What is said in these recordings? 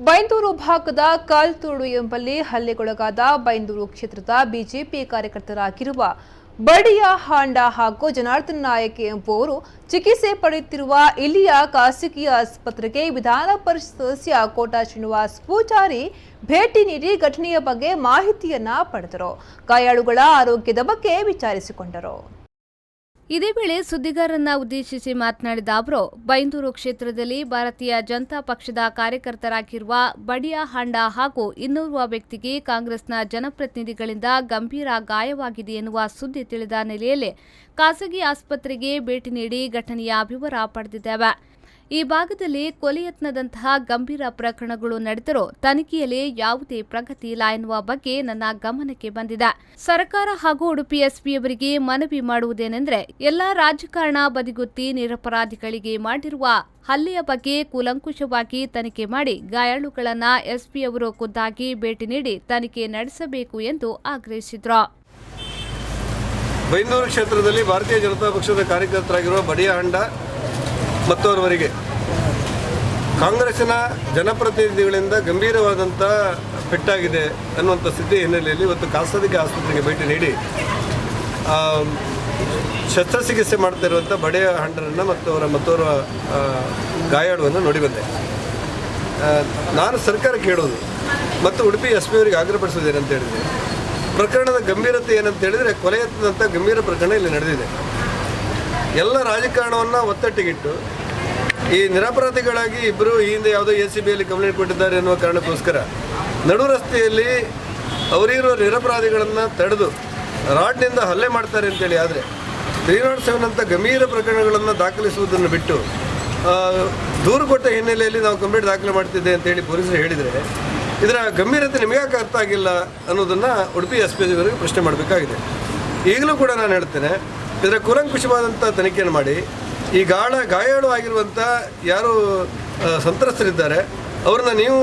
ಬೈಂದೂರು ಭಾಗದ ಕಾಲ್ತೋಡು ಎಂಬಲ್ಲಿ ಹಲ್ಲೆಗೊಳಗಾದ ಬೈಂದೂರು ಕ್ಷೇತ್ರದ ಬಿಜೆಪಿ ಕಾರ್ಯಕರ್ತರಾಗಿರುವ ಬಡಿಯ ಹಾಂಡ ಹಾಗೂ ಜನಾರ್ದನ್ ನಾಯಕ್ ಎಂಬುವರು ಚಿಕಿತ್ಸೆ ಪಡೆಯುತ್ತಿರುವ ಇಲ್ಲಿಯ ಖಾಸಗಿ ಆಸ್ಪತ್ರೆಗೆ ವಿಧಾನ ಪರಿಷತ್ ಸದಸ್ಯ ಕೋಟಾ ಶ್ರೀನಿವಾಸ್ ಪೂಜಾರಿ ಭೇಟಿ ನೀಡಿ ಘಟನೆಯ ಬಗ್ಗೆ ಮಾಹಿತಿಯನ್ನ ಪಡೆದರು. ಗಾಯಾಳುಗಳ ಆರೋಗ್ಯದ ಬಗ್ಗೆ ವಿಚಾರಿಸಿಕೊಂಡರು. ಇದೇ ವೇಳೆ ಸುದ್ದಿಗಾರರನ್ನ ಉದ್ದೇಶಿಸಿ ಮಾತನಾಡಿದ ಅವರು, ಬೈಂದೂರು ಕ್ಷೇತ್ರದಲ್ಲಿ ಭಾರತೀಯ ಜನತಾ ಪಕ್ಷದ ಕಾರ್ಯಕರ್ತರಾಗಿರುವ ಬಡಿಯ ಹಾಂಡ ಹಾಗೂ ಇನ್ನೋರ್ವ ವ್ಯಕ್ತಿಗೆ ಕಾಂಗ್ರೆಸ್ನ ಜನಪ್ರತಿನಿಧಿಗಳಿಂದ ಗಂಭೀರ ಗಾಯವಾಗಿದೆ ಎನ್ನುವ ಸುದ್ದಿ ತಿಳಿದ ನೆಲೆಯಲ್ಲಿ ಖಾಸಗಿ ಆಸ್ಪತ್ರೆಗೆ ಭೇಟಿ ನೀಡಿ ಘಟನೆಯ ವಿವರ ಪಡೆದಿದ್ದೇವೆ. ಈ ಭಾಗದಲ್ಲಿ ಕೊಲೆ ಯತ್ನದಂತಹ ಗಂಭೀರ ಪ್ರಕರಣಗಳು ನಡೆದರೂ ತನಿಖೆಯಲ್ಲಿ ಯಾವುದೇ ಪ್ರಗತಿ ಇಲ್ಲ ಎನ್ನುವ ಬಗ್ಗೆ ನನ್ನ ಗಮನಕ್ಕೆ ಬಂದಿದೆ. ಸರ್ಕಾರ ಹಾಗೂ ಉಡುಪಿ ಎಸ್ಪಿಯವರಿಗೆ ಮನವಿ ಮಾಡುವುದೇನೆಂದರೆ, ಎಲ್ಲಾ ರಾಜಕಾರಣ ಬದಿಗೊತ್ತಿ ನಿರಪರಾಧಿಗಳಿಗೆ ಮಾಡಿರುವ ಹಲ್ಲೆಯ ಬಗ್ಗೆ ಕೂಲಂಕುಷವಾಗಿ ತನಿಖೆ ಮಾಡಿ ಗಾಯಾಳುಗಳನ್ನು ಎಸ್ಪಿಯವರು ಖುದ್ದಾಗಿ ಭೇಟಿ ನೀಡಿ ತನಿಖೆ ನಡೆಸಬೇಕು ಎಂದು ಆಗ್ರಹಿಸಿದರು. ಬೈಂದೂರು ಕ್ಷೇತ್ರದಲ್ಲಿ ಭಾರತೀಯ ಜನತಾ ಪಕ್ಷದ ಕಾರ್ಯಕರ್ತರಾಗಿರುವ ಬಡಿಯ ಹಾಂಡ ಮತ್ತು ಅವರವರಿಗೆ ಕಾಂಗ್ರೆಸ್ಸಿನ ಜನಪ್ರತಿನಿಧಿಗಳಿಂದ ಗಂಭೀರವಾದಂಥ ಪೆಟ್ಟಾಗಿದೆ ಅನ್ನುವಂಥ ಸ್ಥಿತಿ ಹಿನ್ನೆಲೆಯಲ್ಲಿ ಇವತ್ತು ಖಾಸಗಿ ಆಸ್ಪತ್ರೆಗೆ ಭೇಟಿ ನೀಡಿ ಶಸ್ತ್ರಚಿಕಿತ್ಸೆ ಮಾಡ್ತಾ ಇರುವಂಥ ಬಡಿಯ ಹಾಂಡರನ್ನು ಮತ್ತು ಅವರ ಮತ್ತೋರ್ವ ಗಾಯಾಳುವನ್ನು ನೋಡಿ ಬಂದೆ. ನಾನು ಸರ್ಕಾರಕ್ಕೆ ಹೇಳೋದು ಮತ್ತು ಉಡುಪಿ ಎಸ್ ಪಿ ಅವರಿಗೆ ಆಗ್ರಹಪಡಿಸೋದೇನಂತ ಹೇಳಿದರೆ, ಪ್ರಕರಣದ ಗಂಭೀರತೆ ಏನಂತ ಹೇಳಿದರೆ, ಕೊಲೆ ಯತ್ನದಂಥ ಗಂಭೀರ ಪ್ರಕರಣ ಇಲ್ಲಿ ನಡೆದಿದೆ. ಎಲ್ಲ ರಾಜಕಾರಣವನ್ನು ಒತ್ತಟ್ಟಿಗಿಟ್ಟು ಈ ನಿರಪರಾಧಿಗಳಾಗಿ ಇಬ್ಬರು ಈ ಹಿಂದೆ ಯಾವುದೋ ACBಯಲ್ಲಿ ಕಂಪ್ಲೇಂಟ್ ಕೊಟ್ಟಿದ್ದಾರೆ ಎನ್ನುವ ಕಾರಣಕ್ಕೋಸ್ಕರ ನಡು ರಸ್ತೆಯಲ್ಲಿ ಅವರಿರುವ ನಿರಪರಾಧಿಗಳನ್ನು ತಡೆದು ರಾಡ್ನಿಂದ ಹಲ್ಲೆ ಮಾಡ್ತಾರೆ ಅಂತೇಳಿ ಆದರೆ 307 ಅಂತ ಗಂಭೀರ ಪ್ರಕರಣಗಳನ್ನು ದಾಖಲಿಸುವುದನ್ನು ಬಿಟ್ಟು ದೂರು ಕೊಟ್ಟ ಹಿನ್ನೆಲೆಯಲ್ಲಿ ನಾವು ಕಂಪ್ಲೇಂಟ್ ದಾಖಲೆ ಮಾಡ್ತಿದ್ದೆ ಅಂತೇಳಿ ಪೊಲೀಸರು ಹೇಳಿದರೆ ಇದರ ಗಂಭೀರತೆ ನಿಮಗ್ಯಾಕೆ ಅರ್ಥ ಆಗಿಲ್ಲ ಅನ್ನೋದನ್ನು ಉಡುಪಿ SP ಅವರಿಗೆ ಪ್ರಶ್ನೆ ಮಾಡಬೇಕಾಗಿದೆ. ಈಗಲೂ ಕೂಡ ನಾನು ಹೇಳ್ತೇನೆ, ಇದರ ಕೂಲಂಕುಷವಾದಂಥ ತನಿಖೆಯನ್ನು ಮಾಡಿ ಈ ಗಾಯಾಳು ಆಗಿರುವಂಥ ಯಾರು ಸಂತ್ರಸ್ತರಿದ್ದಾರೆ ಅವ್ರನ್ನ ನೀವು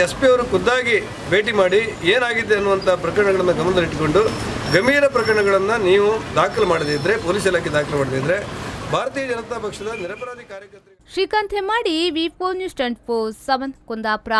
SP ಅವರು ಖುದ್ದಾಗಿ ಭೇಟಿ ಮಾಡಿ ಏನಾಗಿದೆ ಅನ್ನುವಂಥ ಪ್ರಕರಣಗಳನ್ನು ಗಮನದಲ್ಲಿಟ್ಟುಕೊಂಡು ಗಂಭೀರ ಪ್ರಕರಣಗಳನ್ನು ನೀವು ದಾಖಲು ಮಾಡದಿದ್ದರೆ, ಪೊಲೀಸ್ ಇಲಾಖೆ ದಾಖಲು ಮಾಡದಿದ್ದರೆ ಭಾರತೀಯ ಜನತಾ ಪಕ್ಷದ ನಿರಪರಾಧಿ ಕಾರ್ಯಕರ್ತರಿಗೆ. ಶ್ರೀಕಾಂತ್ ಹೆಮ್ಮಾಡಿ, ವಿ4 ನ್ಯೂಸ್ 24/7 ಕುಂದಾಪುರ.